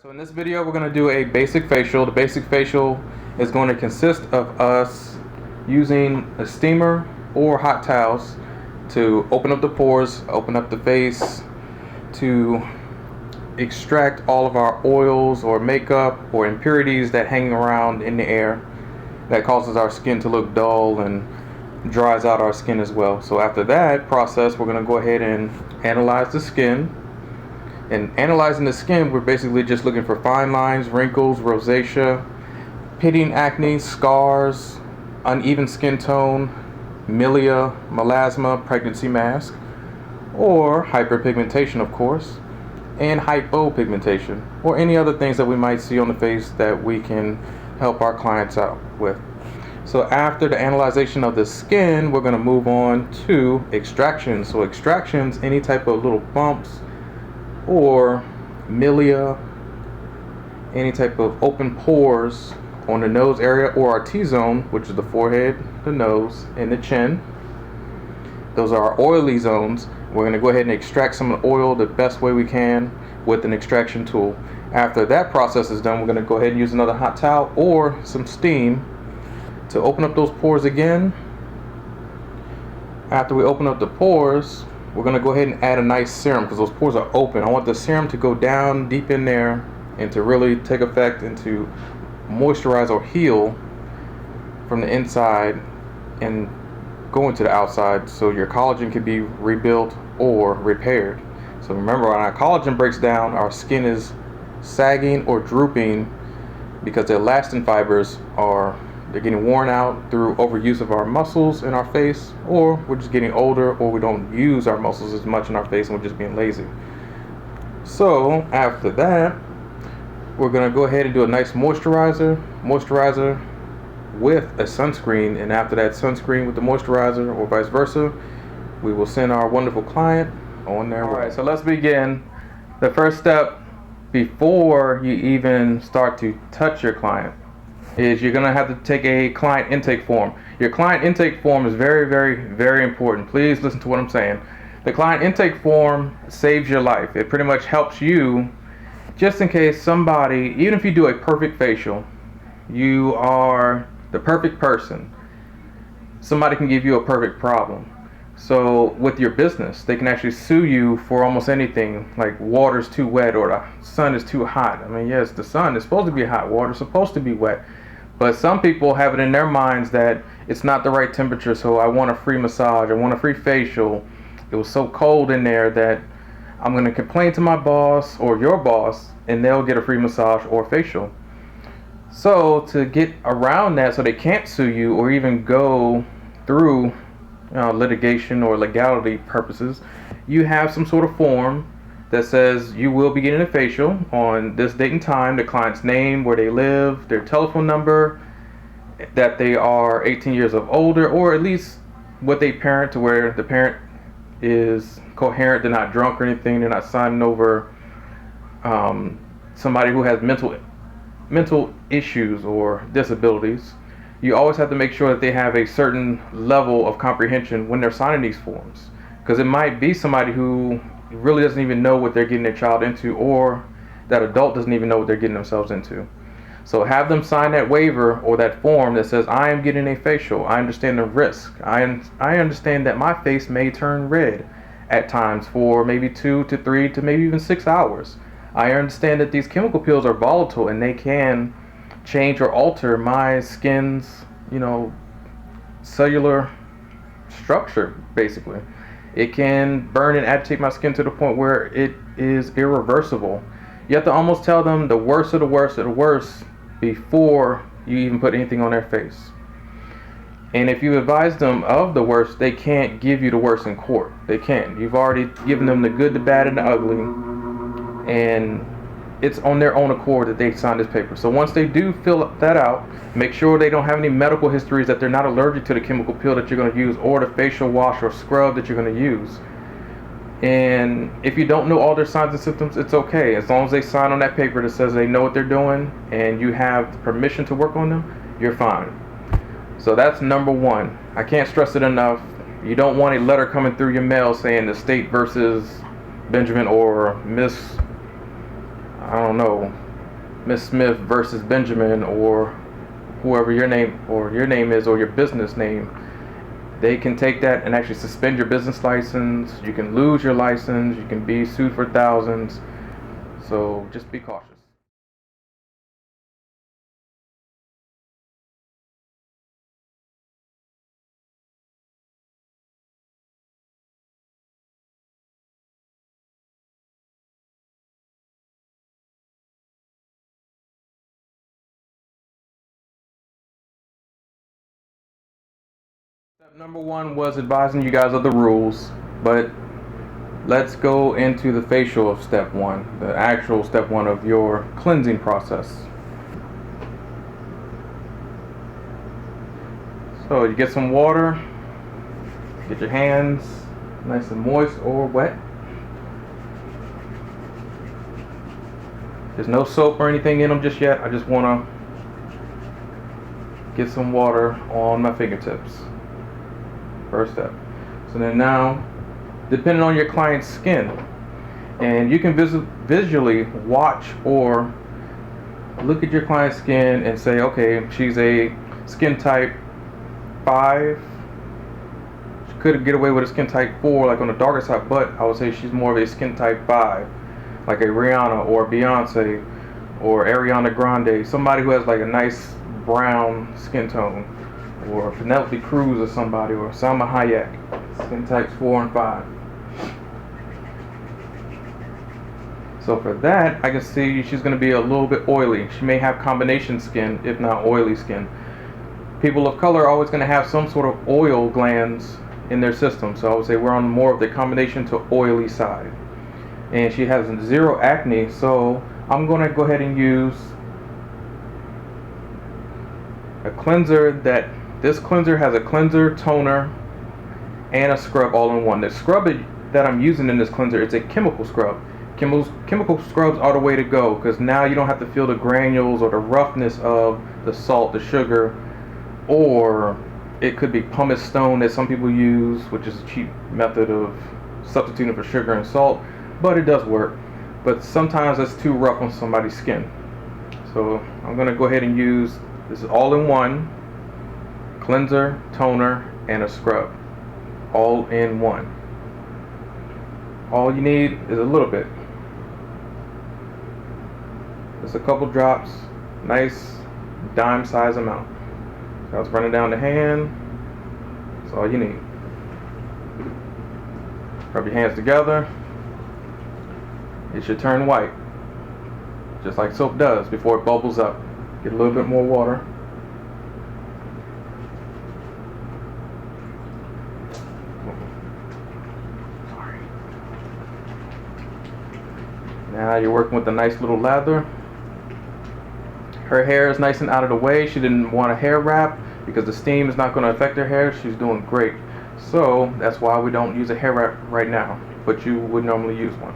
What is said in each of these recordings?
So in this video we're going to do a basic facial. The basic facial is going to consist of us using a steamer or hot towels to open up the pores, open up the face, to extract all of our oils or makeup or impurities that hang around in the air that causes our skin to look dull and dries out our skin as well. So after that process, we're going to go ahead and analyze the skin. And analyzing the skin, we're basically just looking for fine lines, wrinkles, rosacea, pitting acne, scars, uneven skin tone, milia, melasma, pregnancy mask, or hyperpigmentation, of course, and hypopigmentation, or any other things that we might see on the face that we can help our clients out with. So after the analyzation of the skin, we're going to move on to extractions. So extractions, any type of little bumps or milia, any type of open pores on the nose area or our T-zone, which is the forehead, the nose, and the chin. Those are our oily zones. We're going to go ahead and extract some of the oil the best way we can with an extraction tool. After that process is done, we're going to go ahead and use another hot towel or some steam to open up those pores again. After we open up the pores, we're going to go ahead and add a nice serum because those pores are open. I want the serum to go down deep in there and to really take effect and to moisturize or heal from the inside and go into the outside so your collagen can be rebuilt or repaired. So remember, when our collagen breaks down, our skin is sagging or drooping because the elastin fibers they're getting worn out through overuse of our muscles in our face, or we're just getting older, or we don't use our muscles as much in our face and we're just being lazy. So after that, we're going to go ahead and do a nice moisturizer with a sunscreen, and after that sunscreen with the moisturizer, or vice versa, we will send our wonderful client on their way. Alright, so let's begin. The first step before you even start to touch your client is you're going to have to take a client intake form. Your client intake form is very, very, very important. Please listen to what I'm saying. The client intake form saves your life. It pretty much helps you just in case somebody, even if you do a perfect facial, you are the perfect person, somebody can give you a perfect problem. So with your business, they can actually sue you for almost anything, like water's too wet or the sun is too hot. I mean, yes, the sun is supposed to be hot, water's supposed to be wet. But some people have it in their minds that it's not the right temperature, so I want a free massage, I want a free facial. It was so cold in there that I'm going to complain to my boss or your boss, and they'll get a free massage or facial. So to get around that so they can't sue you or even go through litigation or legality purposes, you have some sort of form that says you will be getting a facial on this date and time, the client's name, where they live, their telephone number, that they are 18 years of older, or at least with a parent to where the parent is coherent, they're not drunk or anything, they're not signing over somebody who has mental issues or disabilities. You always have to make sure that they have a certain level of comprehension when they're signing these forms, because it might be somebody who really doesn't even know what they're getting their child into, or that adult doesn't even know what they're getting themselves into. So have them sign that waiver or that form that says, I am getting a facial, I understand the risk, I understand that my face may turn red at times for maybe 2 to 3 to maybe even 6 hours. I understand that these chemical peels are volatile and they can change or alter my skin's, cellular structure, basically. It can burn and agitate my skin to the point where it is irreversible. You have to almost tell them the worst of the worst of the worst before you even put anything on their face. And if you advise them of the worst, they can't give you the worst in court. They can't. You've already given them the good, the bad, and the ugly. And it's on their own accord that they sign this paper. So once they do fill that out, make sure they don't have any medical histories, that they're not allergic to the chemical peel that you're going to use or the facial wash or scrub that you're going to use. And if you don't know all their signs and symptoms, it's okay. As long as they sign on that paper that says they know what they're doing and you have permission to work on them, you're fine. So that's number one. I can't stress it enough. You don't want a letter coming through your mail saying the state versus Benjamin or Miss, I don't know, Miss Smith versus Benjamin, or whoever your name is, or your business name. They can take that and actually suspend your business license. You can lose your license. You can be sued for thousands. So just be cautious. Step number one was advising you guys of the rules, but let's go into the facial of step one, the actual step one of your cleansing process. So you get some water, get your hands nice and moist or wet. There's no soap or anything in them just yet. I just want to get some water on my fingertips. First step. So then now, depending on your client's skin, and you can visually watch or look at your client's skin and say, okay, she's a skin type 5. She could get away with a skin type 4, like on the darker side, but I would say she's more of a skin type 5, like a Rihanna or Beyonce or Ariana Grande, somebody who has like a nice brown skin tone, or Penelope Cruz or somebody, or Salma Hayek, skin types 4 and 5. So for that, I can see she's going to be a little bit oily. She may have combination skin, if not oily skin. People of color are always going to have some sort of oil glands in their system, so I would say we're on more of the combination to oily side. And she has 0 acne, so I'm going to go ahead and use a cleanser. This cleanser has a cleanser, toner, and a scrub all in one. The scrub that I'm using in this cleanser, it's a chemical scrub. Chemical scrubs are the way to go, because now you don't have to feel the granules or the roughness of the salt, the sugar, or it could be pumice stone that some people use, which is a cheap method of substituting for sugar and salt, but it does work. But sometimes that's too rough on somebody's skin. So I'm going to go ahead and use this all in one cleanser, toner, and a scrub, all in one. All you need is a little bit, just a couple drops, nice dime size amount. So it's running down the hand. That's all you need. Rub your hands together. It should turn white, just like soap does before it bubbles up. Get a little bit more water. Now you're working with a nice little lather. Her hair is nice and out of the way. She didn't want a hair wrap because the steam is not going to affect her hair. She's doing great. So that's why we don't use a hair wrap right now, but you would normally use one.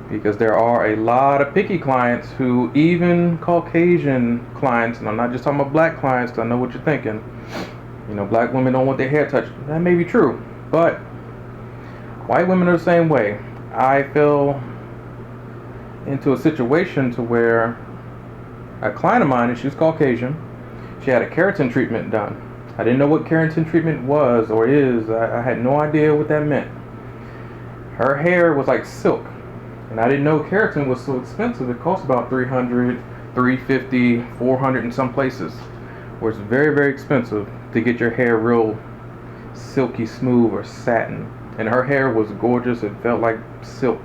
Because there are a lot of picky clients who, even Caucasian clients, and I'm not just talking about black clients because I know what you're thinking. You know, black women don't want their hair touched. That may be true, but white women are the same way. I fell into a situation to where a client of mine, and she was Caucasian, she had a keratin treatment done. I didn't know what keratin treatment was or is. I had no idea what that meant. Her hair was like silk, and I didn't know keratin was so expensive. It costs about $300, $350, $400 in some places, where it's very, very expensive to get your hair real silky smooth or satin. And her hair was gorgeous. It felt like silk.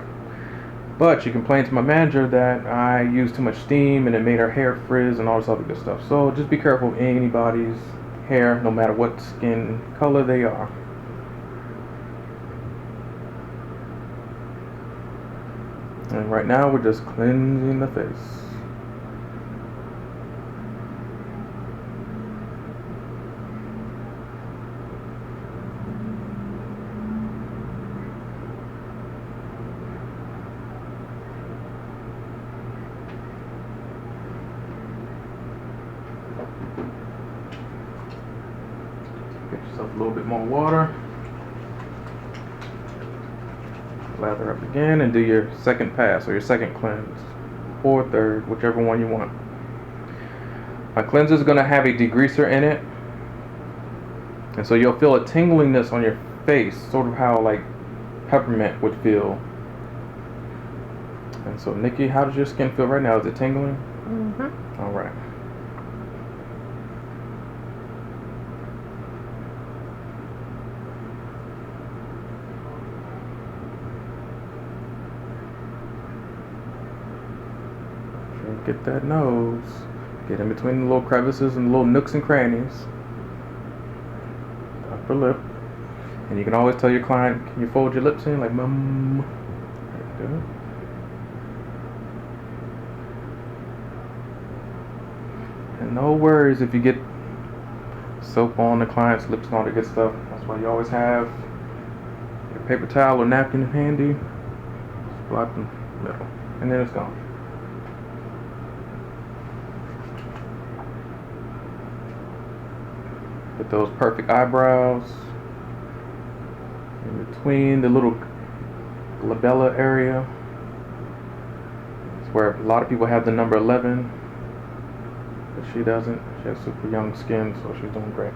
But she complained to my manager that I used too much steam and it made her hair frizz and all this other good stuff. So just be careful of anybody's hair, no matter what skin color they are. And right now we're just cleansing the face. Get yourself a little bit more water. Lather up again and do your second pass or your second cleanse. or a third, whichever one you want. My cleanser is going to have a degreaser in it, and so you'll feel a tingliness on your face, sort of how like peppermint would feel. And so, Nikki, how does your skin feel right now? Is it tingling? Mm-hmm. All right. Get that nose. Get in between the little crevices and the little nooks and crannies. Upper lip. And you can always tell your client, can you fold your lips in like mum? There you go. And no worries if you get soap on the client's lips and all that good stuff. That's why you always have your paper towel or napkin handy. Just block the middle. And then it's gone. Get those perfect eyebrows in between the little glabella area. It's where a lot of people have the number 11, but she doesn't. She has super young skin, so she's doing great.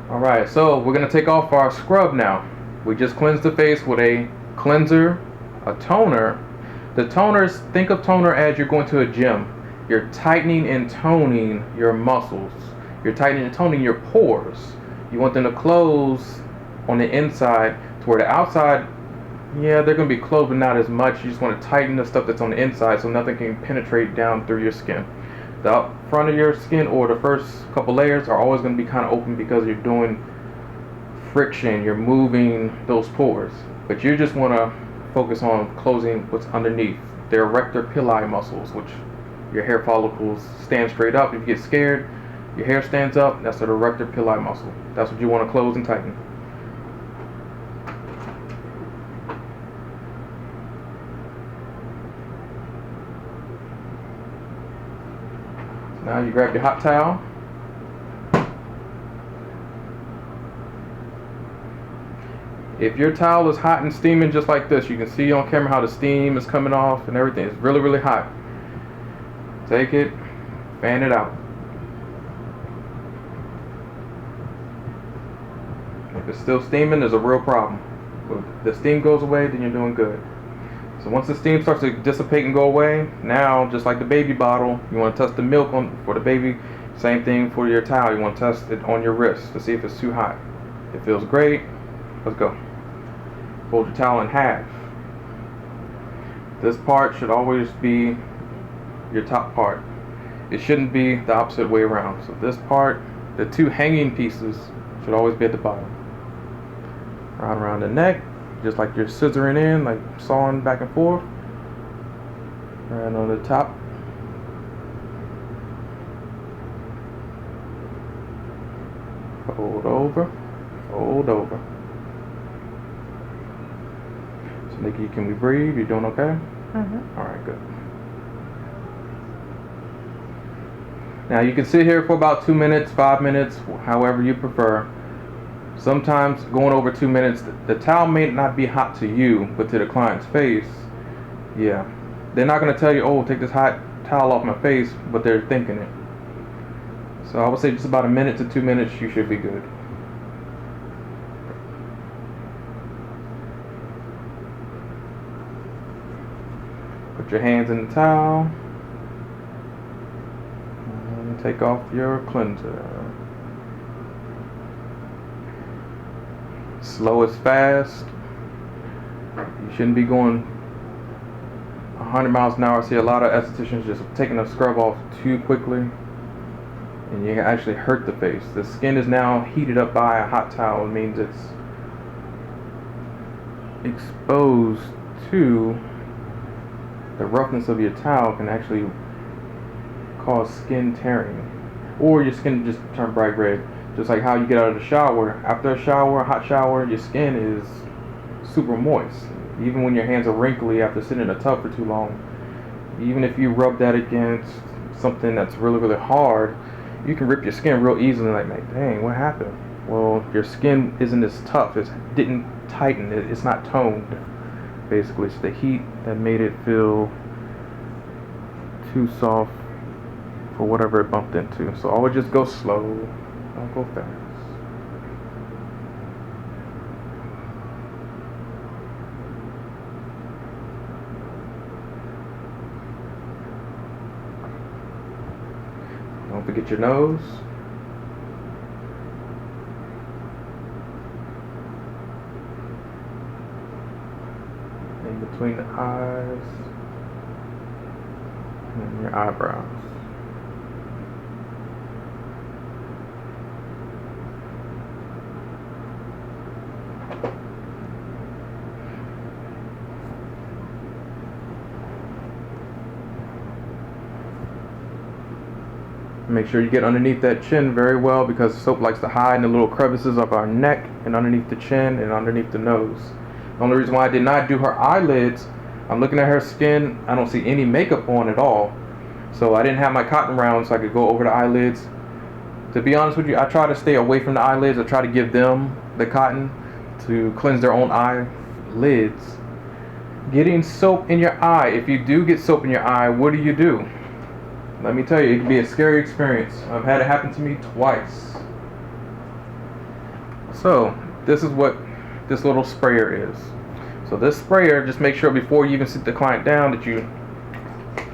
Alright, so we're going to take off our scrub now. We just cleansed the face with a cleanser, a toner. The toners, think of toner as you're going to a gym. You're tightening and toning your muscles. You're tightening and toning your pores. You want them to close on the inside to where the outside, yeah, they're going to be closed, but not as much. You just want to tighten the stuff that's on the inside so nothing can penetrate down through your skin. The front of your skin or the first couple layers are always going to be kind of open because you're doing friction. You're moving those pores. But you just want to focus on closing what's underneath. The erector pili muscles, which your hair follicles stand straight up. If you get scared, your hair stands up, that's the erector pili muscle. That's what you want to close and tighten. Now you grab your hot towel. If your towel is hot and steaming just like this, you can see on camera how the steam is coming off and everything. It's really, really hot. Take it, fan it out. If it's still steaming, there's a real problem. If the steam goes away, then you're doing good. So once the steam starts to dissipate and go away, now, just like the baby bottle, you want to test the milk for the baby. Same thing for your towel. You want to test it on your wrist to see if it's too hot. It feels great. Let's go. Fold your towel in half. This part should always be your top part. It shouldn't be the opposite way around. So this part, the two hanging pieces, should always be at the bottom. Right around the neck, just like you're scissoring in, like sawing back and forth. Right on the top. Fold over, fold over. So Nikki, can we breathe? You doing okay? Mm-hmm. All right, good. Now you can sit here for about 2 minutes, 5 minutes, however you prefer. Sometimes going over 2 minutes, the towel may not be hot to you, but to the client's face, yeah. They're not going to tell you, oh, take this hot towel off my face, but they're thinking it. So I would say just about 1 minute to 2 minutes, you should be good. Put your hands in the towel. And take off your cleanser. Slow is fast. You shouldn't be going 100 miles an hour. I see a lot of estheticians just taking a scrub off too quickly, and you can actually hurt the face. The skin is now heated up by a hot towel. It means it's exposed to the roughness of your towel, can actually cause skin tearing, or your skin just turn bright red. Just like how you get out of the shower. After a shower, a hot shower, your skin is super moist. Even when your hands are wrinkly after sitting in a tub for too long, even if you rub that against something that's really, really hard, you can rip your skin real easily. Like, dang, what happened? Well, your skin isn't as tough. It didn't tighten. It's not toned, basically. It's the heat that made it feel too soft for whatever it bumped into. So always just go slow, don't go fast. Don't forget your nose. In between the eyes and your eyebrows. Make sure you get underneath that chin very well, because soap likes to hide in the little crevices of our neck and underneath the chin and underneath the nose. The only reason why I did not do her eyelids, I'm looking at her skin, I don't see any makeup on at all. So I didn't have my cotton round so I could go over the eyelids. To be honest with you, I try to stay away from the eyelids. I try to give them the cotton to cleanse their own eyelids. Getting soap in your eye, if you do get soap in your eye, what do? Let me tell you, it can be a scary experience. I've had it happen to me twice. So, this is what this little sprayer is. So this sprayer, just make sure before you even sit the client down that you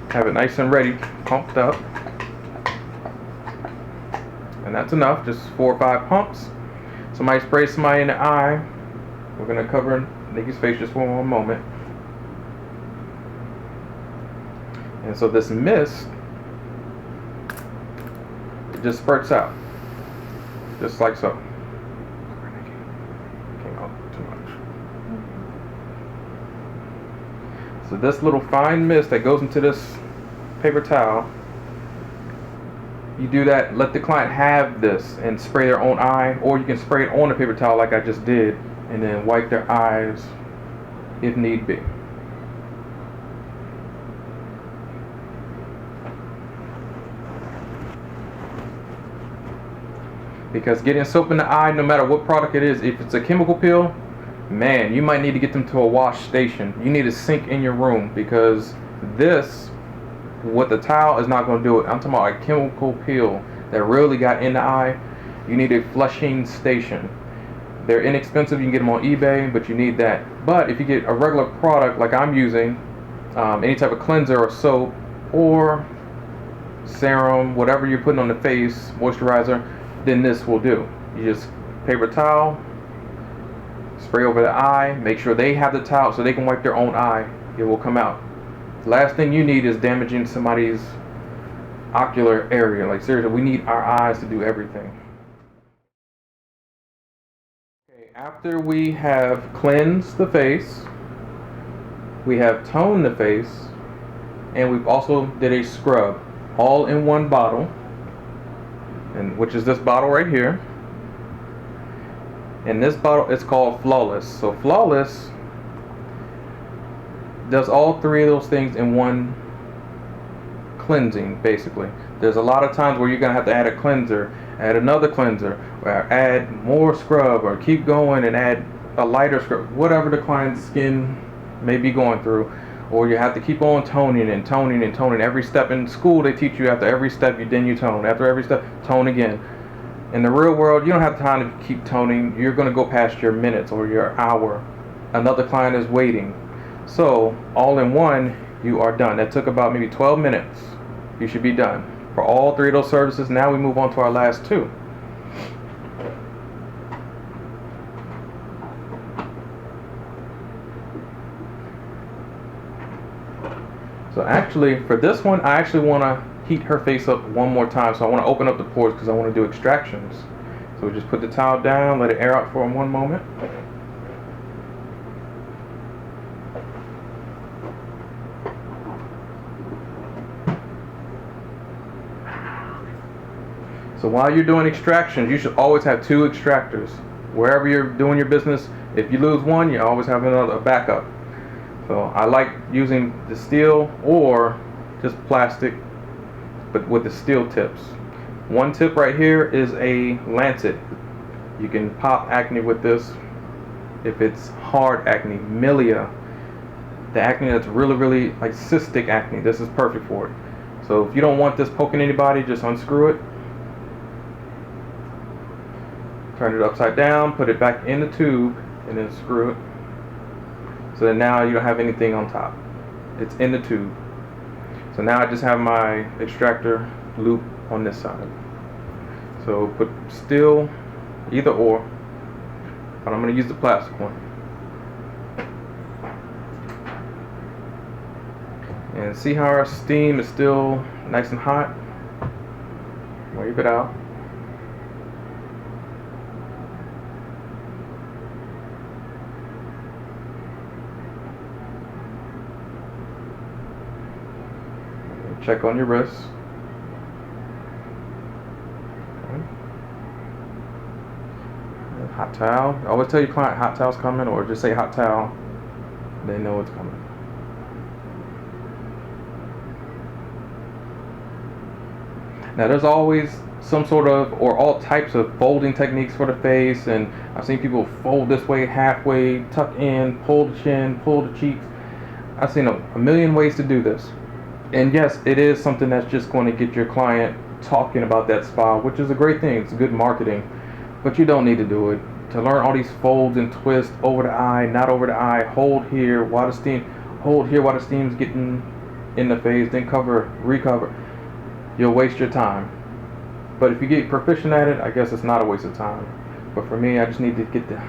have it nice and ready, pumped up. And that's enough, just 4 or 5 pumps. Somebody sprays somebody in the eye. We're going to cover Nikki's face just for one moment. And so this mist, it just spurts out, just like so. Came out too much. So this little fine mist that goes into this paper towel, you do that, let the client have this and spray their own eye, or you can spray it on the paper towel like I just did, and then wipe their eyes if need be. Because getting soap in the eye, no matter what product it is, if it's a chemical peel, man, you might need to get them to a wash station. You need a sink in your room, because this, what the towel is not going to do it. I'm talking about a chemical peel that really got in the eye. You need a flushing station. They're inexpensive. You can get them on eBay, but you need that. But if you get a regular product like I'm using, any type of cleanser or soap or serum, whatever you're putting on the face, moisturizer, then this will do. You just paper towel, spray over the eye, make sure they have the towel so they can wipe their own eye. It will come out. The last thing you need is damaging somebody's ocular area. Like seriously, we need our eyes to do everything. Okay, after we have cleansed the face, we have toned the face, and we've also did a scrub, all in one bottle. And which is this bottle right here. And this bottle is called Flawless. So Flawless does all 3 of those things in one cleansing, basically. There's a lot of times where you're gonna have to add a cleanser, add another cleanser, or add more scrub, or keep going and add a lighter scrub, whatever the client's skin may be going through. Or you have to keep on toning and toning and toning. Every step in school they teach you, after every step you tone. After every step, tone again. In the real world, you don't have time to keep toning. You're going to go past your minutes or your hour. Another client is waiting. So all in one, you are done. That took about maybe 12 minutes. You should be done. For all 3 of those services, now we move on to our last 2. So actually, for this one, I actually want to heat her face up one more time. So I want to open up the pores because I want to do extractions. So we just put the towel down, let it air out for one moment. So while you're doing extractions, you should always have 2 extractors. Wherever you're doing your business, if you lose one, you always have a backup. So I like using the steel or just plastic, but with the steel tips. One tip right here is a lancet. You can pop acne with this if it's hard acne, milia, the acne that's really like cystic acne. This is perfect for it. So if you don't want this poking anybody, just unscrew it. Turn it upside down, put it back in the tube, and then screw it. So that now you don't have anything on top. It's in the tube. So now I just have my extractor loop on this side. So put steel, either or, but I'm going to use the plastic one. And see how our steam is still nice and hot? Wave it out. Check on your wrists. Okay. Hot towel. Always tell your client hot towel's coming, or just say hot towel. They know it's coming. Now there's always some sort of, or all types of folding techniques for the face, and I've seen people fold this way, halfway, tuck in, pull the chin, pull the cheeks. I've seen a million ways to do this. And yes, it is something that's just going to get your client talking about that spa, which is a great thing. It's good marketing, but you don't need to do it. To learn all these folds and twists over the eye, not over the eye, hold here while the steam's getting in the face, then recover. You'll waste your time. But if you get proficient at it, I guess it's not a waste of time. But for me, I just need to get the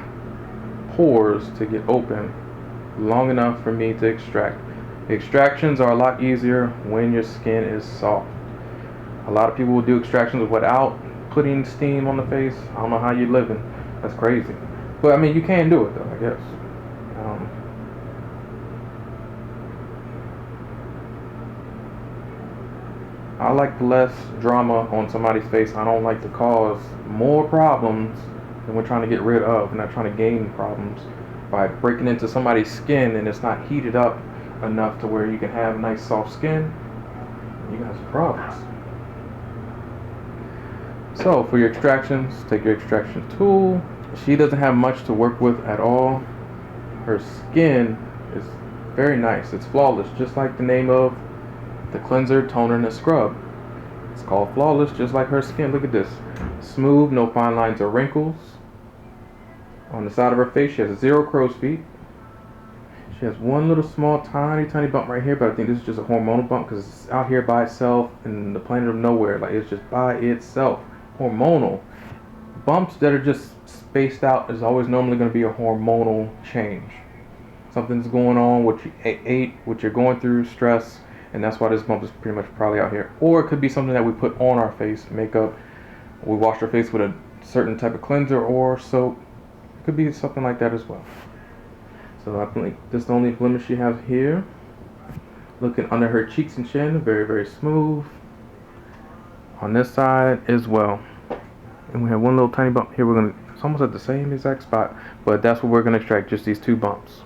pores to get open long enough for me to extract. Extractions are a lot easier when your skin is soft. A lot of people will do extractions without putting steam on the face. I don't know how you're living. That's crazy. But I mean, you can do it though, I guess. I like less drama on somebody's face. I don't like to cause more problems than we're trying to get rid of. We're not trying to gain problems by breaking into somebody's skin and it's not heated up enough to where you can have nice soft skin. You got some problems. So for your extractions, take your extraction tool. She doesn't have much to work with at all. Her skin is very nice. It's flawless, just like the name of the cleanser, toner, and the scrub. It's called flawless, just like her skin. Look at this. Smooth, no fine lines or wrinkles. On the side of her face, she has 0 crow's feet. She has one little small, tiny bump right here, but I think this is just a hormonal bump because it's out here by itself in the planet of nowhere. Like, it's just by itself. Hormonal. Bumps that are just spaced out is always normally going to be a hormonal change. Something's going on, what you ate, what you're going through, stress, and that's why this bump is pretty much probably out here. Or it could be something that we put on our face, makeup. We wash our face with a certain type of cleanser or soap. It could be something like that as well. So I think this is the only blemish she has here. Looking under her cheeks and chin, very, very smooth. On this side as well. And we have one little tiny bump here. It's almost at the same exact spot, but that's what we're gonna extract, just these 2 bumps.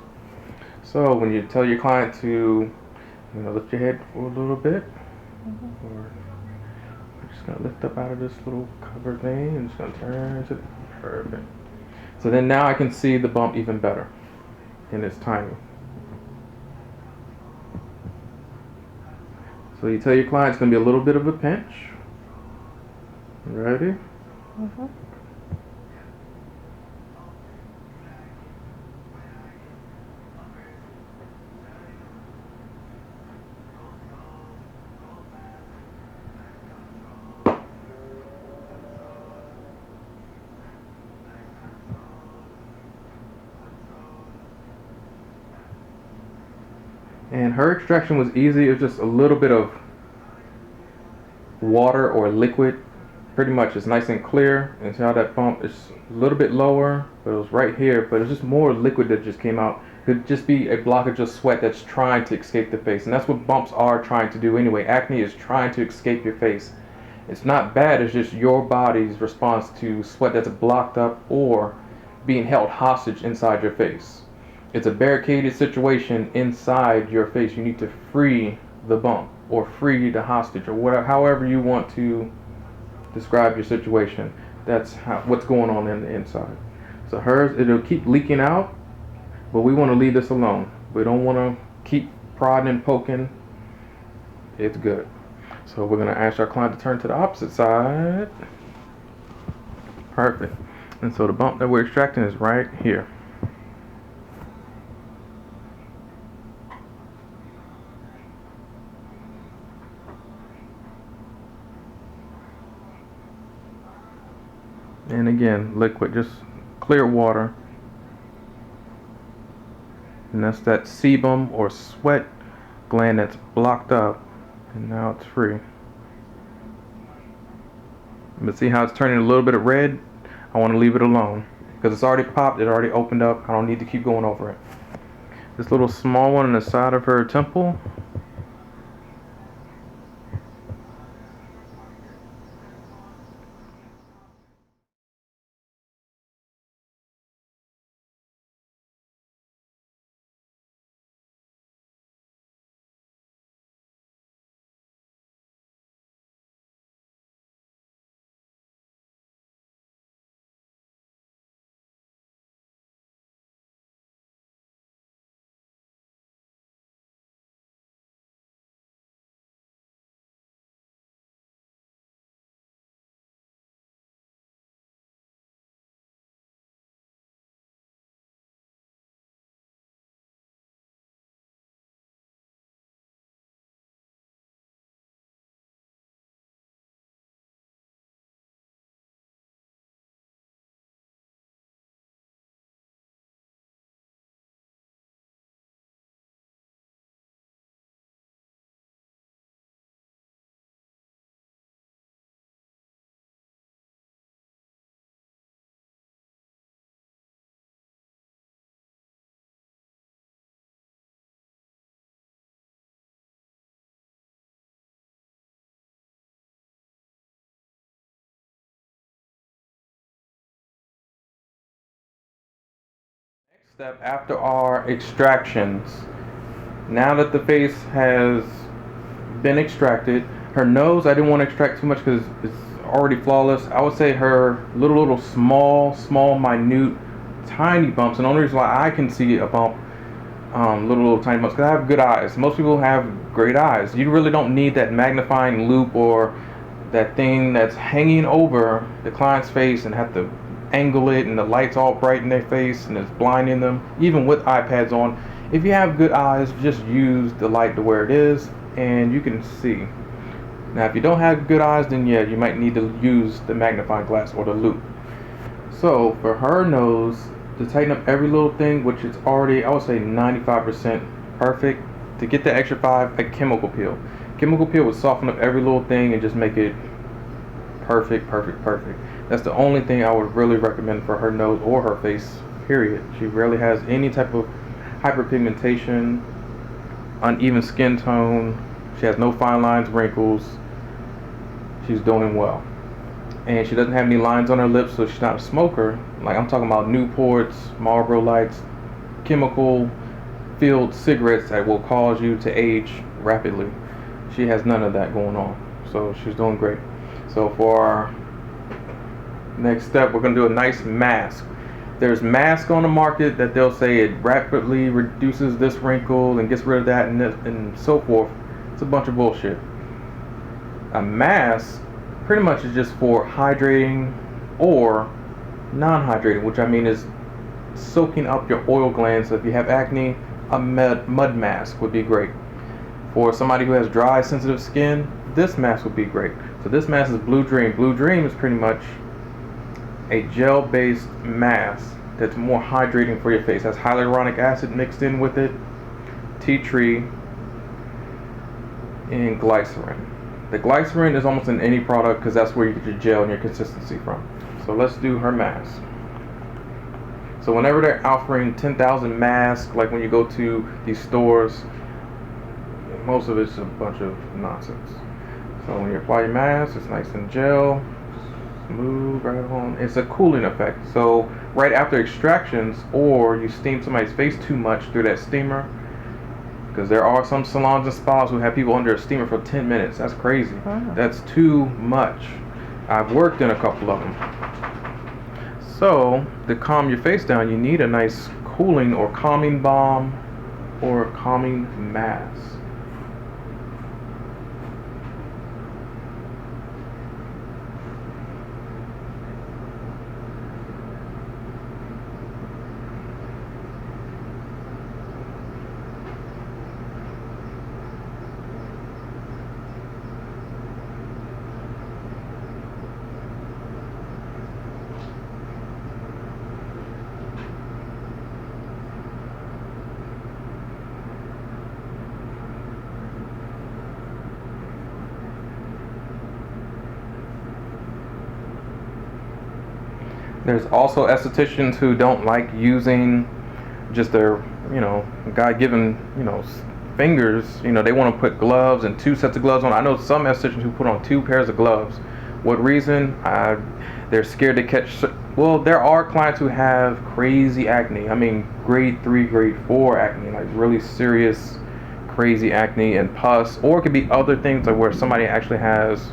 So when you tell your client to, lift your head for a little bit, or we're just gonna lift up out of this little cover thing and just gonna turn to perfect. So then now I can see the bump even better, and it's tiny. So you tell your client it's gonna be a little bit of a pinch. Ready? Mm-hmm. And her extraction was easy. It was just a little bit of water or liquid. Pretty much it's nice and clear. And see how that bump is a little bit lower, but it was right here. But it's just more liquid that just came out. It could just be a blockage of sweat that's trying to escape the face. And that's what bumps are trying to do anyway. Acne is trying to escape your face. It's not bad, it's just your body's response to sweat that's blocked up or being held hostage inside your face. It's a barricaded situation inside your face. You need to free the bump or free the hostage or whatever, however you want to describe your situation. That's what's going on in the inside. So hers, it'll keep leaking out, but we want to leave this alone. We don't want to keep prodding and poking. It's good. So we're going to ask our client to turn to the opposite side. Perfect. And so the bump that we're extracting is right here. And again, liquid, just clear water. And that's that sebum or sweat gland that's blocked up. And now it's free. But see how it's turning a little bit of red? I want to leave it alone because it's already popped, it already opened up. I don't need to keep going over it. This little small one on the side of her temple. Step after our extractions. Now that the face has been extracted, her nose I didn't want to extract too much because it's already flawless. I would say her little small minute tiny bumps, and the only reason why I can see a bump, little tiny bumps, because I have good eyes. Most people have great eyes. You really don't need that magnifying loupe or that thing that's hanging over the client's face and have to angle it, and the light's all bright in their face and it's blinding them, even with iPads on. If you have good eyes, just use the light to where it is and you can see. Now if you don't have good eyes, then yeah, you might need to use the magnifying glass or the loupe. So for her nose, to tighten up every little thing, which is already, I would say 95% perfect, to get the extra 5, a chemical peel. Chemical peel would soften up every little thing and just make it perfect. That's the only thing I would really recommend for her nose or her face, period. She rarely has any type of hyperpigmentation, uneven skin tone. She has no fine lines, wrinkles. She's doing well. And she doesn't have any lines on her lips, so she's not a smoker. Like I'm talking about Newports, Marlboro Lights, chemical filled cigarettes that will cause you to age rapidly. She has none of that going on. So she's doing great. So for our next step, we're going to do a nice mask. There's masks on the market that they'll say it rapidly reduces this wrinkle and gets rid of that and so forth. It's a bunch of bullshit. A mask pretty much is just for hydrating or non-hydrating, which I mean is soaking up your oil glands. So if you have acne, a mud mask would be great. For somebody who has dry, sensitive skin, this mask would be great. So this mask is Blue Dream. Blue Dream is pretty much a gel-based mask that's more hydrating for your face. It has hyaluronic acid mixed in with it, tea tree, and glycerin. The glycerin is almost in any product because that's where you get your gel and your consistency from. So let's do her mask. So whenever they're offering 10,000 masks, like when you go to these stores, most of it's a bunch of nonsense. So when you apply your mask, it's nice and gel, smooth right on. It's a cooling effect. So right after extractions, or you steam somebody's face too much through that steamer, because there are some salons and spas who have people under a steamer for 10 minutes. That's crazy. That's too much. I've worked in a couple of them. So to calm your face down, you need a nice cooling or calming balm or calming mask. There's also estheticians who don't like using just their, God-given, fingers. They want to put gloves and 2 sets of gloves on. I know some estheticians who put on 2 pairs of gloves. What reason? They're scared to catch. Well, there are clients who have crazy acne. I mean, grade 3, grade 4 acne, like really serious, crazy acne and pus, or it could be other things like where somebody actually has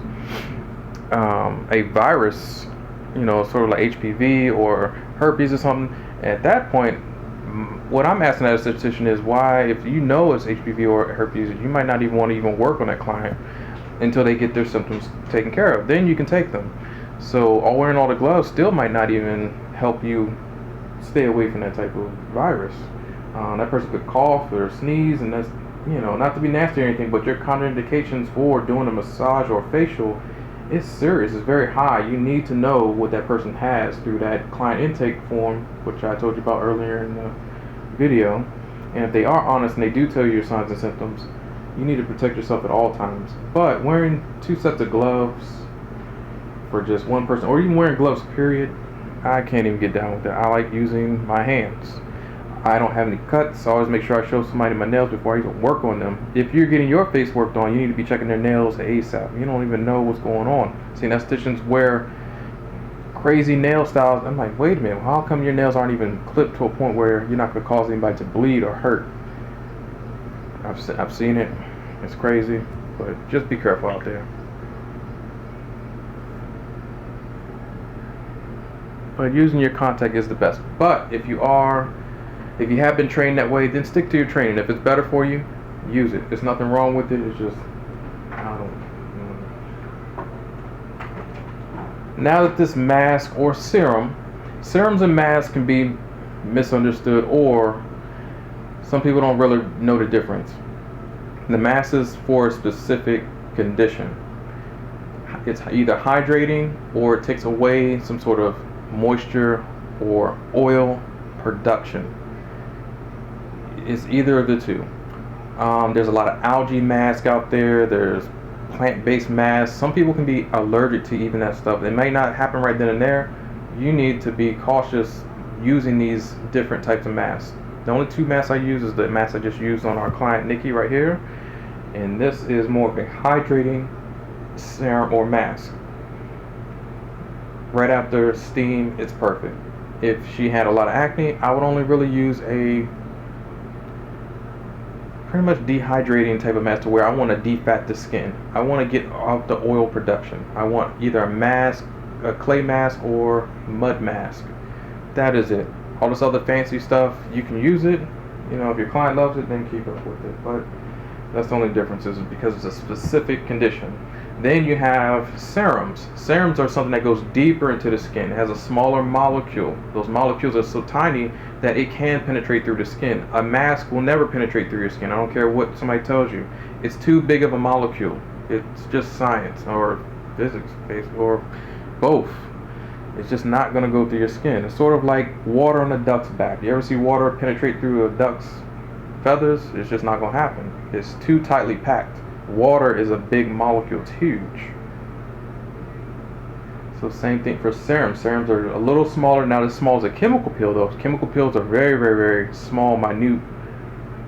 a virus, sort of like HPV or herpes or something. At that point, what I'm asking as a esthetician is why, if you know it's HPV or herpes, you might not even want to even work on that client until they get their symptoms taken care of. Then you can take them. So wearing all the gloves still might not even help you stay away from that type of virus. That person could cough or sneeze, and that's, not to be nasty or anything, but your contraindications for doing a massage or facial is serious. It's very high. You need to know what that person has through that client intake form, which I told you about earlier in the video. And if they are honest and they do tell you your signs and symptoms, you need to protect yourself at all times. But wearing 2 sets of gloves for just one person, or even wearing gloves period, I can't even get down with that. I like using my hands. I don't have any cuts, so I always make sure I show somebody my nails before I even work on them. If you're getting your face worked on, you need to be checking their nails ASAP. You don't even know what's going on. Seeing estheticians wear crazy nail styles, I'm like, wait a minute, how come your nails aren't even clipped to a point where you're not going to cause anybody to bleed or hurt? I've seen it. It's crazy, but just be careful out there. But using your contact is the best. But if you have been trained that way, then stick to your training. If it's better for you, use it. There's nothing wrong with it. It's just, Now that this mask or serums and masks can be misunderstood, or some people don't really know the difference. The mask is for a specific condition. It's either hydrating or it takes away some sort of moisture or oil production. It's either of the two. There's a lot of algae masks out there. There's plant-based masks. Some people can be allergic to even that stuff. It may not happen right then and there. You need to be cautious using these different types of masks. The only 2 masks I use is the mask I just used on our client Nikki right here, and this is more of a hydrating serum or mask. Right after steam, it's perfect. If she had a lot of acne, I would only really use a pretty much dehydrating type of mask to where I want to defat the skin. I want to get off the oil production. I want either a mask, a clay mask, or mud mask. That is it. All this other fancy stuff, you can use it. If your client loves it, then keep up with it. But that's the only difference, is because it's a specific condition. Then you have serums. Serums are something that goes deeper into the skin. It has a smaller molecule. Those molecules are so tiny that it can penetrate through the skin. A mask will never penetrate through your skin. I don't care what somebody tells you. It's too big of a molecule. It's just science or physics based or both. It's just not going to go through your skin. It's sort of like water on a duck's back. You ever see water penetrate through a duck's feathers? It's just not going to happen. It's too tightly packed. Water is a big molecule. It's huge. So same thing for serums. Serums are a little smaller. Not as small as a chemical peel though. Chemical peels are very, very, very small, minute,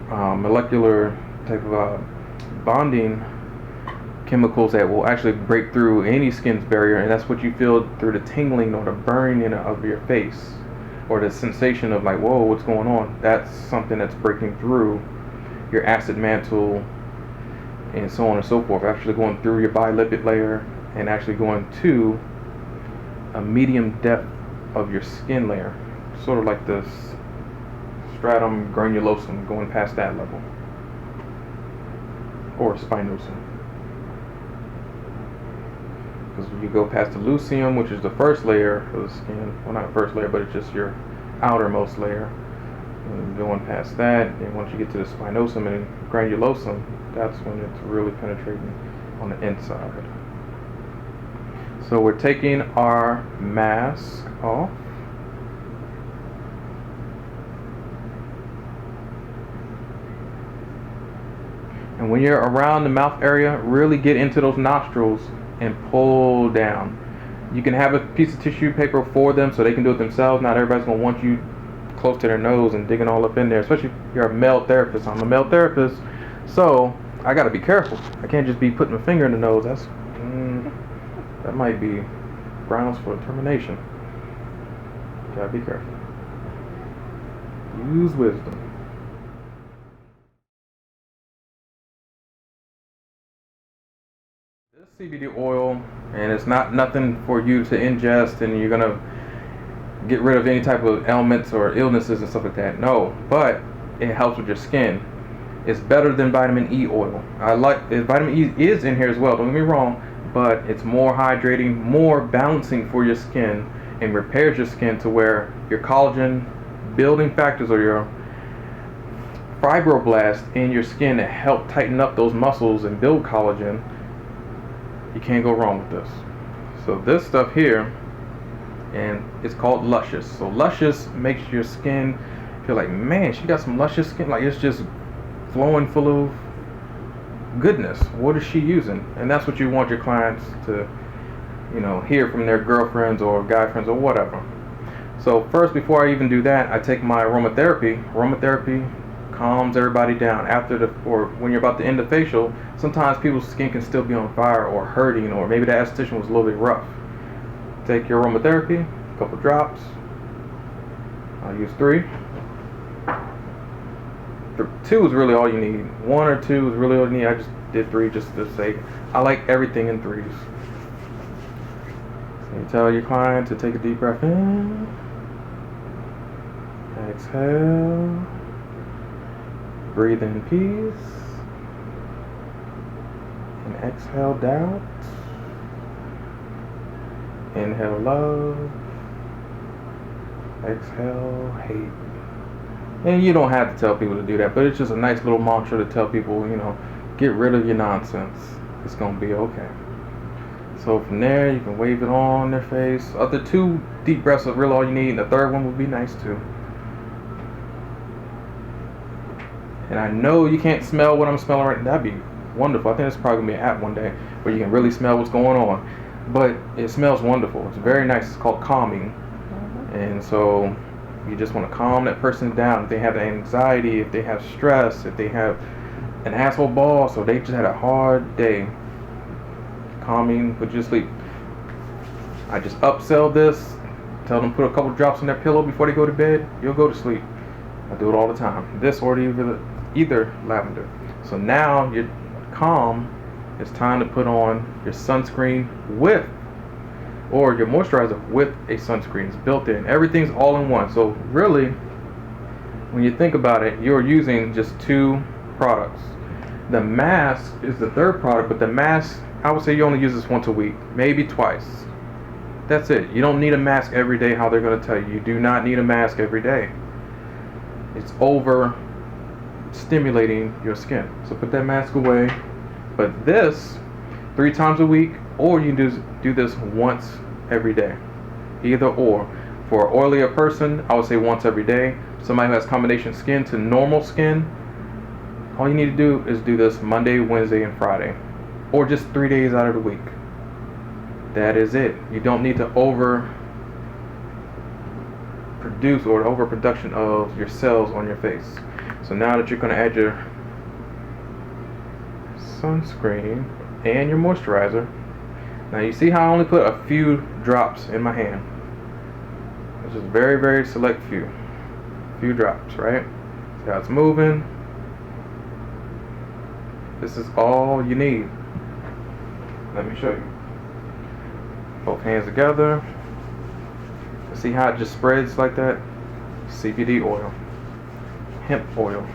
molecular type of bonding chemicals that will actually break through any skin's barrier, and that's what you feel through the tingling or the burning of your face, or the sensation of like, whoa, what's going on? That's something that's breaking through your acid mantle and so on and so forth, actually going through your bilipid layer and actually going to a medium depth of your skin layer, sort of like this stratum granulosum, going past that level, or spinosum. Because when you go past the luteum, which is the first layer of the skin, well, not first layer, but it's just your outermost layer, and going past that, and once you get to the spinosum and granulosum, that's when it's really penetrating on the inside. So we're taking our mask off. And when you're around the mouth area, really get into those nostrils and pull down. You can have a piece of tissue paper for them so they can do it themselves. Not everybody's going to want you close to their nose and digging all up in there, especially if you're a male therapist. I'm a male therapist, so I got to be careful. I can't just be putting my finger in the nose. That might be grounds for termination. Gotta be careful. Use wisdom. This CBD oil, and it's not nothing for you to ingest and you're gonna get rid of any type of ailments or illnesses and stuff like that. No, but it helps with your skin. It's better than vitamin E oil. Vitamin E is in here as well, don't get me wrong, but it's more hydrating, more balancing for your skin, and repairs your skin to where your collagen building factors or your fibroblasts in your skin that help tighten up those muscles and build collagen. You can't go wrong with this. So this stuff here, and it's called Luscious. So Luscious makes your skin feel like, man, she got some luscious skin, like it's just flowing full of goodness. What is she using? And that's what you want your clients to, hear from their girlfriends or guy friends or whatever. So first, before I even do that, I take my aromatherapy. Aromatherapy calms everybody down or when you're about to end the facial. Sometimes people's skin can still be on fire or hurting, or maybe the esthetician was a little bit rough. Take your aromatherapy, a couple drops. I'll use 3. 2 is really all you need. 1 or 2 is really all you need. I just did 3 just to say I like everything in 3s. So you tell your client to take a deep breath in, exhale, breathe in peace, and exhale doubt, inhale love, exhale hate. And you don't have to tell people to do that, but it's just a nice little mantra to tell people, get rid of your nonsense. It's going to be okay. So from there, you can wave it on their face. Other 2 deep breaths are really all you need, and the 3rd one would be nice too. And I know you can't smell what I'm smelling right now. That'd be wonderful. I think it's probably going to be an app one day where you can really smell what's going on. But it smells wonderful. It's very nice. It's called calming. And so you just want to calm that person down. If they have anxiety, if they have stress, if they have an asshole boss, or they just had a hard day, calming, put you to sleep. I just upsell this, tell them put a couple drops in their pillow before they go to bed, you'll go to sleep. I do it all the time. This or either lavender. So now you're calm. It's time to put on your sunscreen or your moisturizer with a sunscreen. It's built in. Everything's all in one. So really, when you think about it, you're using just 2 products. The mask is the 3rd product, but the mask, I would say you only use this once a week, maybe twice. That's it. You don't need a mask every day, how they're going to tell you. You do not need a mask every day. It's over stimulating your skin. So put that mask away. But this, 3 times a week, or you can do this once every day. Either or. For an oilier person, I would say once every day. Somebody who has combination skin to normal skin, all you need to do is do this Monday, Wednesday, and Friday. Or just 3 days out of the week. That is it. You don't need to overproduce or overproduction of your cells on your face. So now that you're going to add your sunscreen and your moisturizer, now you see how I only put a few drops in my hand. It's just very, very select few drops, right? See how it's moving? This is all you need. Let me show you. Both hands together. See how it just spreads like that? CBD oil. Hemp oil.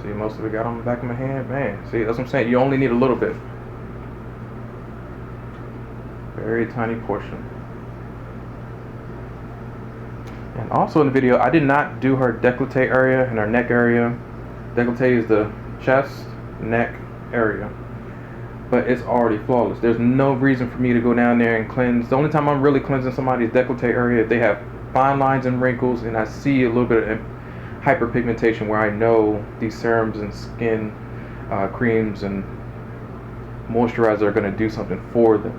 See, most of it got on the back of my hand. Man, see, that's what I'm saying. You only need a little bit. Very tiny portion. And also in the video, I did not do her décolleté area and her neck area. Décolleté is the chest, neck area. But it's already flawless. There's no reason for me to go down there and cleanse. The only time I'm really cleansing somebody's décolleté area if they have fine lines and wrinkles and I see a little bit of hyperpigmentation where I know these serums and skin creams and moisturizer are going to do something for them.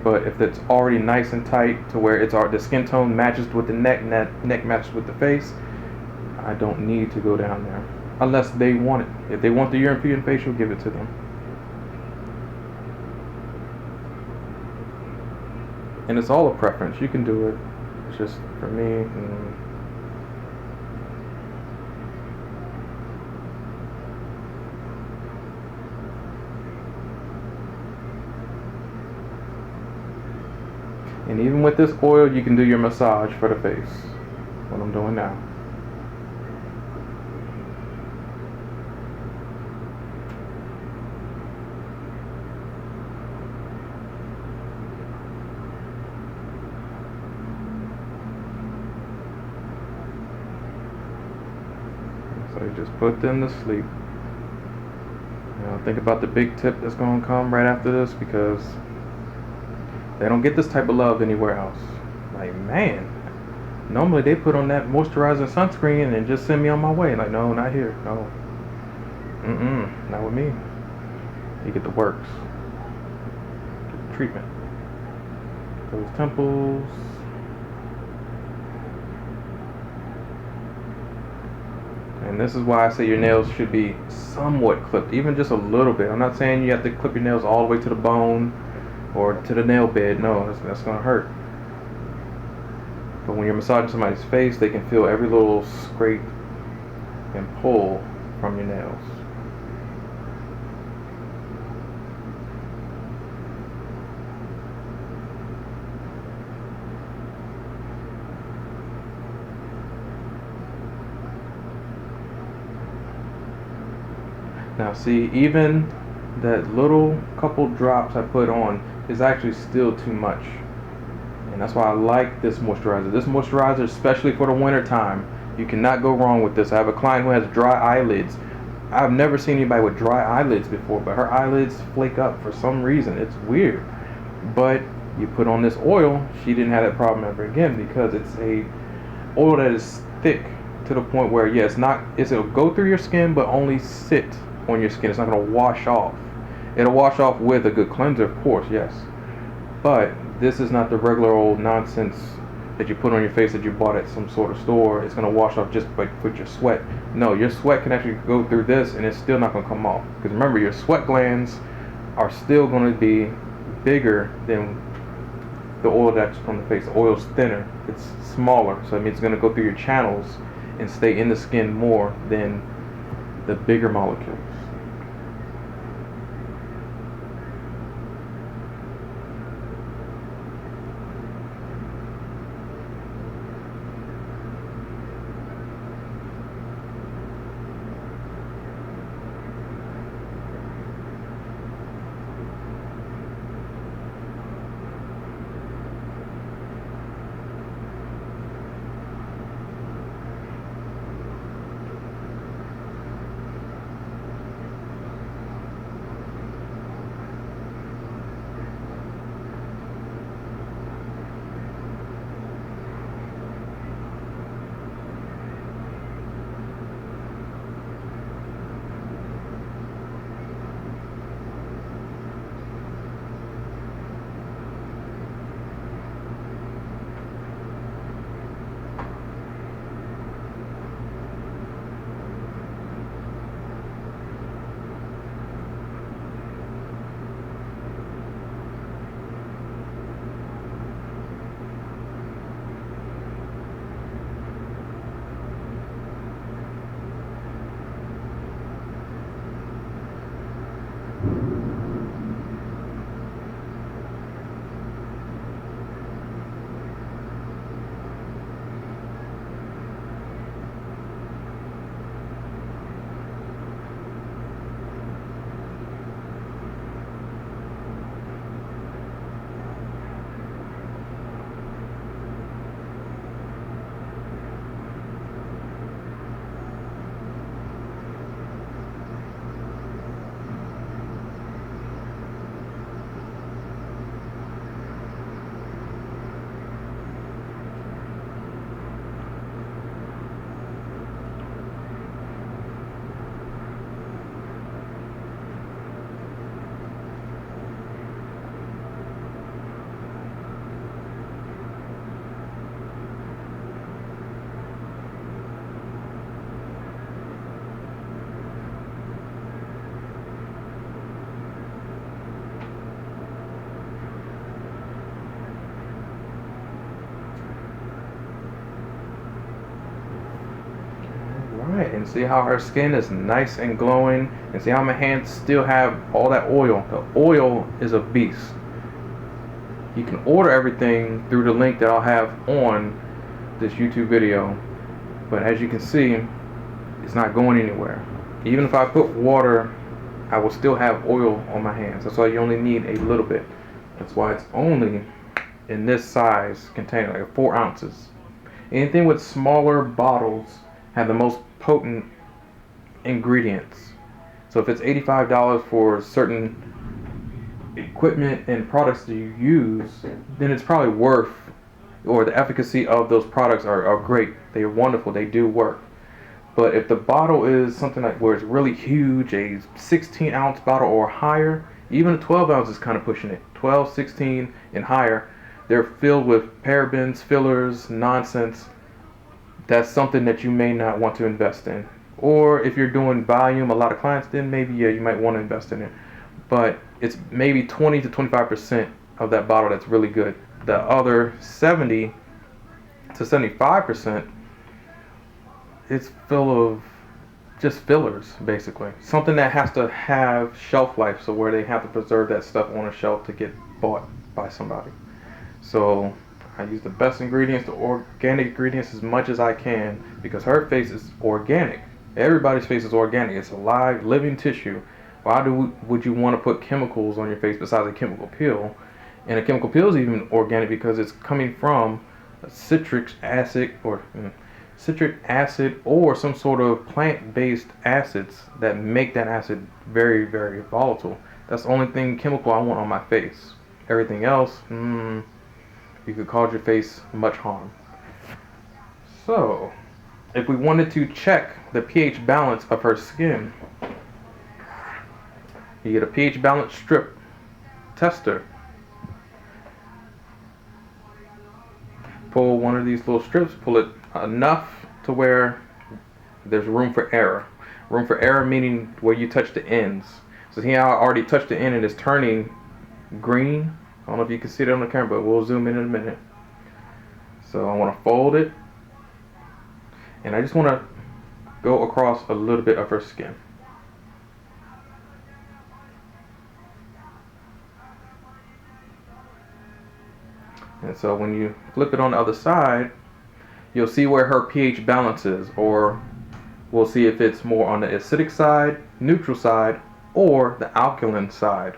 But if it's already nice and tight to where the skin tone matches with the neck matches with the face, I don't need to go down there unless they want it. If they want the European facial, give it to them. And it's all a preference. You can do it. It's just for me. And even with this oil, you can do your massage for the face. What I'm doing now. So you just put them to sleep. Think about the big tip that's going to come right after this, because they don't get this type of love anywhere else. Like, man, normally they put on that moisturizer and sunscreen and just send me on my way. Like, no, not here. No. Not with me. You get the works. Get the treatment. Those temples. And this is why I say your nails should be somewhat clipped, even just a little bit. I'm not saying you have to clip your nails all the way to the bone or to the nail bed. No, that's going to hurt. But when you're massaging somebody's face, they can feel every little scrape and pull from your nails. Now see, even that little couple drops I put on is actually still too much. And that's why I like this moisturizer. This moisturizer, especially for the winter time, you cannot go wrong with this. I have a client who has dry eyelids. I've never seen anybody with dry eyelids before, but her eyelids flake up for some reason. It's weird. But you put on this oil, she didn't have that problem ever again, because it's a oil that is thick to the point where, yeah, it'll go through your skin, but only sit on your skin. It's not going to wash off. It'll wash off with a good cleanser, of course, yes. But this is not the regular old nonsense that you put on your face that you bought at some sort of store. It's going to wash off just with your sweat. No, your sweat can actually go through this and it's still not going to come off. Because remember, your sweat glands are still going to be bigger than the oil that's from the face. The oil's thinner. It's smaller. So it means it's going to go through your channels and stay in the skin more than the bigger molecules. Alright, and see how her skin is nice and glowing, and see how my hands still have all that oil. The oil is a beast. You can order everything through the link that I'll have on this YouTube video, but as you can see, it's not going anywhere. Even if I put water, I will still have oil on my hands. That's why you only need a little bit. That's why it's only in this size container, like 4 ounces. Anything with smaller bottles have the most potent ingredients. So if it's $85 for certain equipment and products that you use, then it's probably worth, or the efficacy of those products are great. They are wonderful. They do work. But if the bottle is something like where it's really huge, a 16-ounce bottle or higher, even a 12 ounce is kind of pushing it. 12, 16, and higher, they're filled with parabens, fillers, nonsense. That's something that you may not want to invest in. Or if you're doing volume, a lot of clients, then maybe yeah, you might want to invest in it. But it's maybe 20 to 25% of that bottle that's really good. The other 70 to 75%, it's full of just fillers, basically. Something that has to have shelf life, so where they have to preserve that stuff on a shelf to get bought by somebody. So I use the best ingredients, the organic ingredients, as much as I can, because her face is organic. Everybody's face is organic. It's a live, living tissue. Why would you want to put chemicals on your face besides a chemical peel? And a chemical peel is even organic because it's coming from a citric acid or some sort of plant-based acids that make that acid very, very volatile. That's the only thing chemical I want on my face. Everything else, you could cause your face much harm. So, if we wanted to check the pH balance of her skin, you get a pH balance strip tester. Pull one of these little strips, pull it enough to where there's room for error. Room for error meaning where you touch the ends. So here I already touched the end and it's turning green. I don't know if you can see it on the camera, but we'll zoom in a minute. So I want to fold it, and I just want to go across a little bit of her skin. And so when you flip it on the other side, you'll see where her pH balance is, or we'll see if it's more on the acidic side, neutral side, or the alkaline side.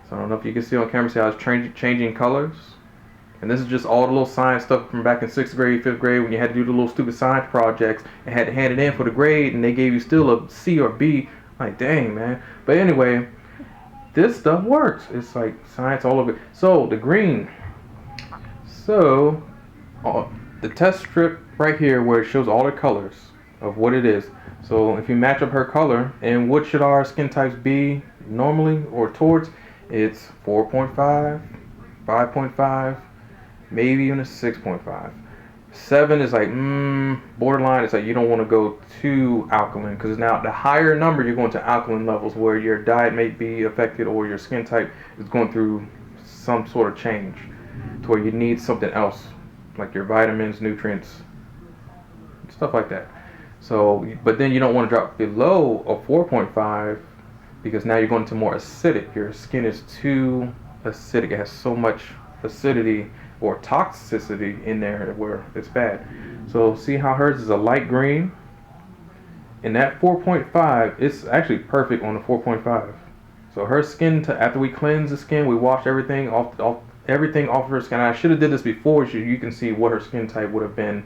So I don't know if you can see on camera, see how it's changing colors. And this is just all the little science stuff from back in 6th grade, 5th grade, when you had to do the little stupid science projects and had to hand it in for the grade, and they gave you still a C or B. Like, dang, man. But anyway, this stuff works. It's like science all over. So the green. So the test strip right here where it shows all the colors of what it is. So if you match up her color, and what should our skin types be normally or towards? It's 4.5, 5.5, maybe even a 6.5. 7 is like borderline. It's like you don't want to go too alkaline, because now the higher number you're going to alkaline levels where your diet may be affected or your skin type is going through some sort of change to where you need something else, like your vitamins, nutrients, stuff like that. So, but then you don't want to drop below a 4.5, because now you're going to more acidic. Your skin is too acidic. It has so much acidity or toxicity in there where it's bad. So see how hers is a light green, and that 4.5 is actually perfect on the 4.5. So her skin, after we cleanse the skin, we wash everything off of her skin. I should have did this before, so you can see what her skin type would have been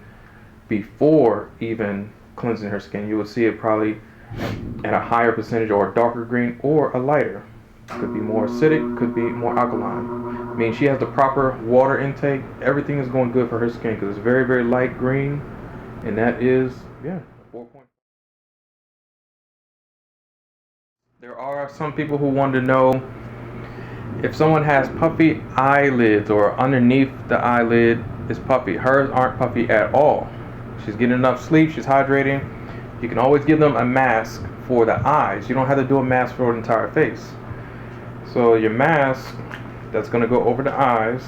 before even cleansing her skin. You would see it probably at a higher percentage, or a darker green, or a lighter. Could be more acidic, could be more alkaline. I mean, she has the proper water intake. Everything is going good for her skin, because it's very, very light green, and that is, yeah, 4 point. There are some people who want to know if someone has puffy eyelids, or underneath the eyelid is puffy. Hers aren't puffy at all. She's getting enough sleep, she's hydrating. You can always give them a mask for the eyes. You don't have to do a mask for the entire face. So your mask that's going to go over the eyes,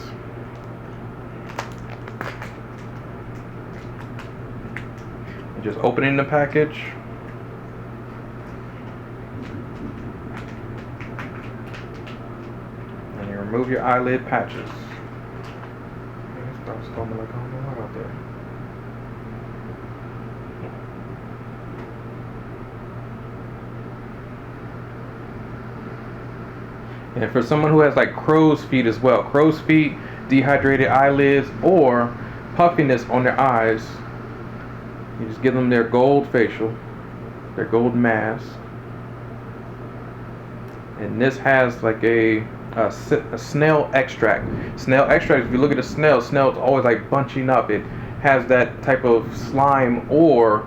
And just opening the package. And you remove your eyelid patches. It's probably storming like I don't know what out there. And for someone who has like crow's feet as well, crow's feet, dehydrated eyelids, or puffiness on their eyes, you just give them their gold facial, their gold mask. And this has like a snail extract. Snail extract, if you look at a snail is always like bunching up. It has that type of slime or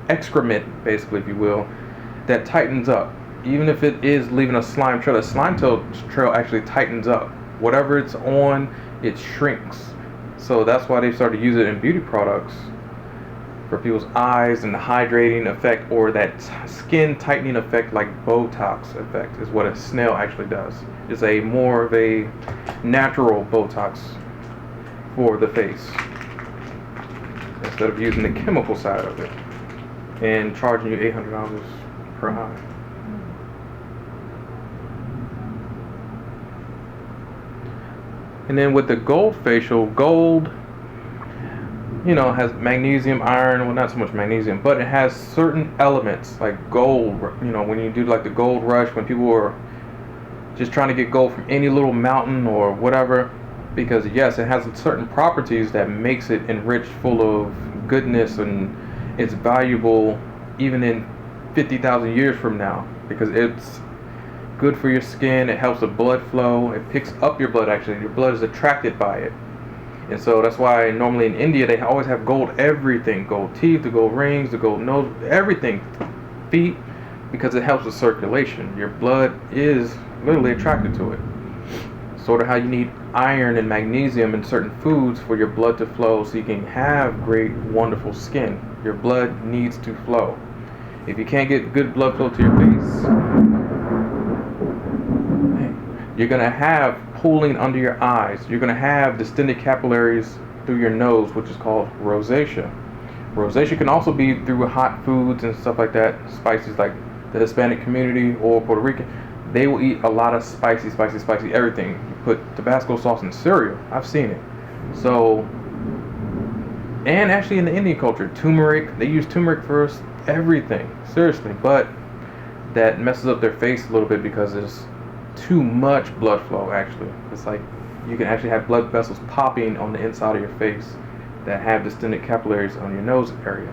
excrement, basically, if you will, that tightens up. Even if it is leaving a slime trail, the slime trail actually tightens up. Whatever it's on, it shrinks. So that's why they started to use it in beauty products for people's eyes, and the hydrating effect, or that skin tightening effect, like Botox effect, is what a snail actually does. It's a more of a natural Botox for the face, instead of using the chemical side of it and charging you $800 per eye. And then with the gold facial, gold, you know, has magnesium, iron, well, not so much magnesium, but it has certain elements like gold. You know, when you do like the gold rush, when people are just trying to get gold from any little mountain or whatever, because yes, it has certain properties that makes it enriched, full of goodness, and it's valuable even in 50,000 years from now, because it's good for your skin. It helps the blood flow. It picks up your blood. Actually, your blood is attracted by it. And so that's why normally in India they always have gold everything, gold teeth, the gold rings, the gold nose, everything, feet, because it helps with circulation. Your blood is literally attracted to it. Sort of how you need iron and magnesium in certain foods for your blood to flow so you can have great, wonderful skin. Your blood needs to flow. If you can't get good blood flow to your face, you're going to have pooling under your eyes. You're going to have distended capillaries through your nose, which is called rosacea. Rosacea can also be through hot foods and stuff like that. Spices, like the Hispanic community or Puerto Rican, they will eat a lot of spicy everything. You put Tabasco sauce in cereal. I've seen it. So, and actually in the Indian culture, turmeric, they use turmeric for everything, seriously. But that messes up their face a little bit because there's too much blood flow. Actually, it's like you can actually have blood vessels popping on the inside of your face that have distended capillaries on your nose area.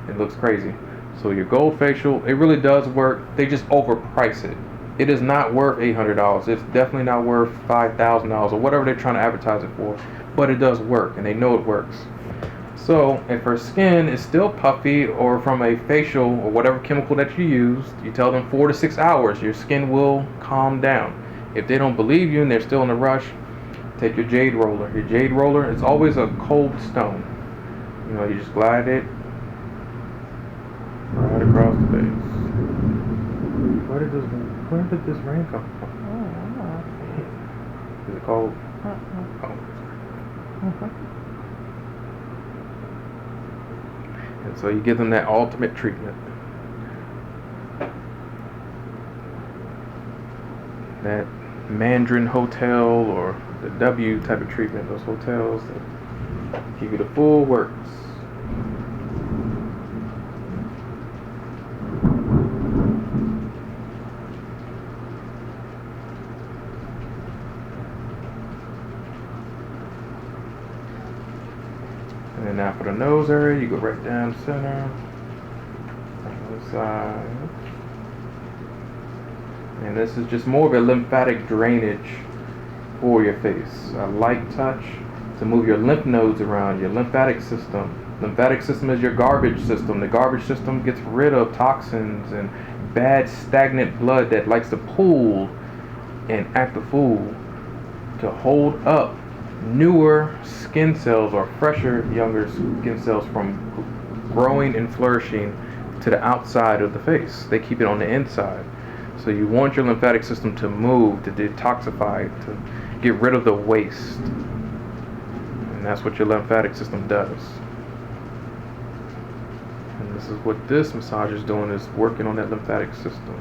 It looks crazy. So your gold facial, it really does work. They just overprice it. It is not worth $800. It's definitely not worth $5,000 or whatever they're trying to advertise it for, but it does work, and they know it works. So if her skin is still puffy, or from a facial or whatever chemical that you used, you tell them 4 to 6 hours, your skin will calm down. If they don't believe you and they're still in a rush, take your jade roller. Your jade roller is always a cold stone. You know, you just glide it right across the face. Where did this rain come from? Is it cold? And so you give them that ultimate treatment. That Mandarin Hotel or the W type of treatment, those hotels that give you the full works. And then now for the nose area, you go right down center, on the side. And this is just more of a lymphatic drainage for your face. A light touch to move your lymph nodes around, your lymphatic system. Lymphatic system is your garbage system. The garbage system gets rid of toxins and bad stagnant blood that likes to pool and act a fool to hold up newer skin cells or fresher, younger skin cells from growing and flourishing to the outside of the face. They keep it on the inside. So you want your lymphatic system to move, to detoxify, to get rid of the waste. And that's what your lymphatic system does. This is what this massage is doing, is working on that lymphatic system.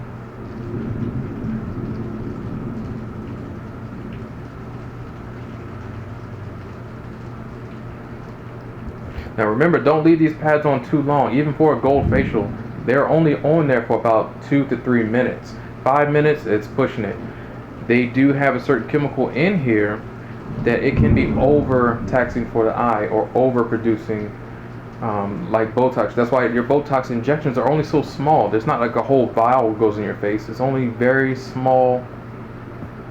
Now remember, don't leave these pads on too long. Even for a gold facial, they're only on there for about 2 to 3 minutes. 5 minutes, it's pushing it. They do have a certain chemical in here that it can be over-taxing for the eye or over-producing, like Botox. That's why your Botox injections are only so small. There's not like a whole vial goes in your face. It's only very small,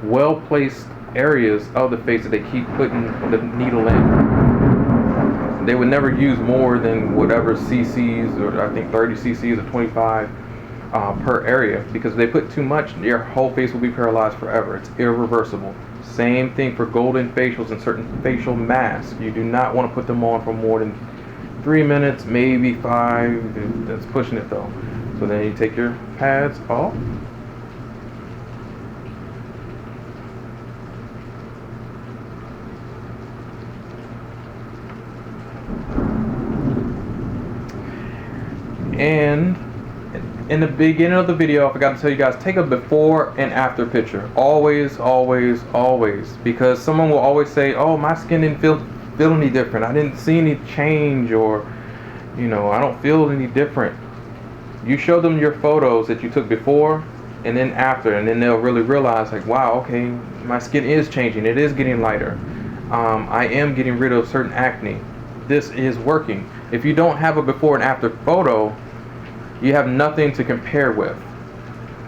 well-placed areas of the face that they keep putting the needle in. They would never use more than whatever cc's, or I think 30 cc's or 25 per area, because if they put too much, your whole face will be paralyzed forever. It's irreversible. Same thing for golden facials and certain facial masks. You do not want to put them on for more than 3 minutes, maybe 5. That's pushing it though. So then you take your pads off. And in the beginning of the video, I forgot to tell you guys, take a before and after picture. Always, always, always. Because someone will always say, oh, my skin didn't feel any different. I didn't see any change, or, you know, I don't feel any different. You show them your photos that you took before and then after, and then they'll really realize, like, wow, okay, my skin is changing. It is getting lighter. I am getting rid of certain acne. This is working. If you don't have a before and after photo, you have nothing to compare with.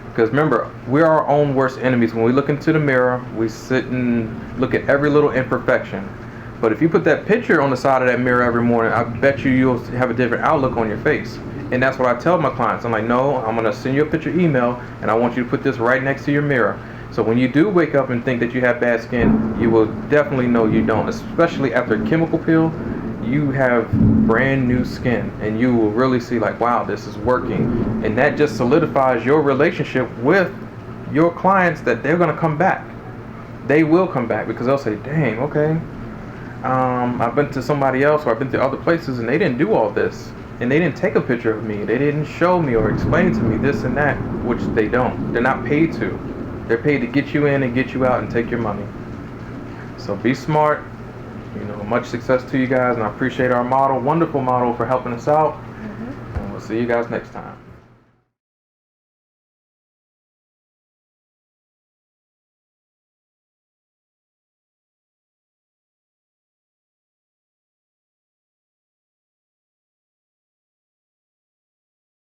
Because remember, we're our own worst enemies. When we look into the mirror, we sit and look at every little imperfection. But if you put that picture on the side of that mirror every morning, I bet you'll have a different outlook on your face. And that's what I tell my clients. I'm like, no, I'm going to send you a picture email, and I want you to put this right next to your mirror. So when you do wake up and think that you have bad skin, you will definitely know you don't. Especially after a chemical peel, you have brand new skin, and you will really see, like, wow, this is working. And that just solidifies your relationship with your clients, that they're going to come back. They will come back, because they'll say, dang, okay, I've been to somebody else, or I've been to other places, and they didn't do all this, and they didn't take a picture of me, they didn't show me or explain to me this and that, which they don't. They're not paid to. They're paid to get you in and get you out and take your money. So be smart. You know, much success to you guys, and I appreciate our model, wonderful model, for helping us out. And we'll see you guys next time.